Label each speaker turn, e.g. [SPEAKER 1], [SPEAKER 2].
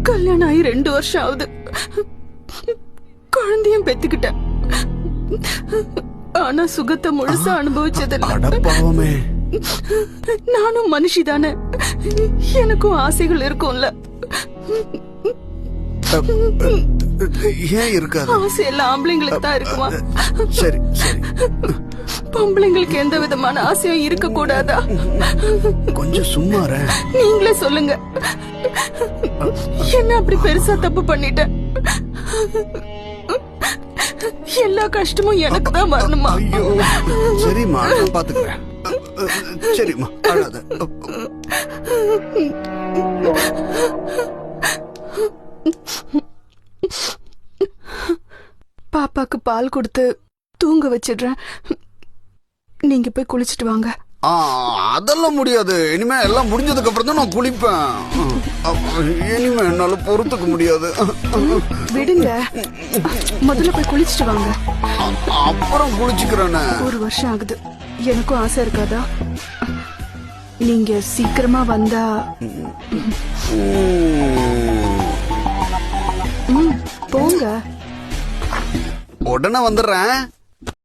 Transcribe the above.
[SPEAKER 1] கல்யாணம் ஆகி 2 வருஷம் ஆகுது. குழந்தையும் பெத்துக்கிட்டேன். ஆனா சுகத்தை முழுசா அனுபவிச்சதில்லை. நானும் மனுஷிதானே, எனக்கும் ஆசைகள் இருக்கும்ல.
[SPEAKER 2] ஏன் இருக்காது?
[SPEAKER 1] ஆசை எல்லாம் ஆம்பளைங்களுக்கு தான் இருக்குமா?
[SPEAKER 2] சரி சரி.
[SPEAKER 1] பொம்பளைங்களுக்கு எந்த விதமான ஆசையும் இருக்க கூடாதா?
[SPEAKER 2] கொஞ்சம் சும்மாற.
[SPEAKER 1] நீங்களே சொல்லுங்க, என்ன அப்படி பெருசா தப்பு பண்ணிட்டேன்? எல்லா கஷ்டமும் எனக்கு தான் வரணுமா?
[SPEAKER 2] ஐயோ சரிம்மா, நான் பாத்துக்கிறேன். சரிம்மா அழாத.
[SPEAKER 1] பாப்பாக்கு பால் கொடுத்து தூங்க வச்சிடுறேன். நீங்க போய் குளிச்சிட்டு வாங்க.
[SPEAKER 2] அதெல்லாம் முடியாது. இனிமே எல்லாம் முடிஞ்சதுக்கு அப்புறம் தான் நான் குளிப்பேன். இனிமே என்னால பொறுத்துக்க முடியாது.
[SPEAKER 1] விடுங்க, முதல்ல போய் குளிச்சிட்டு வாங்க.
[SPEAKER 2] அப்புறம் குளிச்சுக்கிறேன்னு.
[SPEAKER 1] 1 வருஷம் ஆகுது. எனக்கும் ஆசை இருக்காதா? நீங்க சீக்கிரமா வந்தா போங்க.
[SPEAKER 2] உடனே வந்துடுறேன்.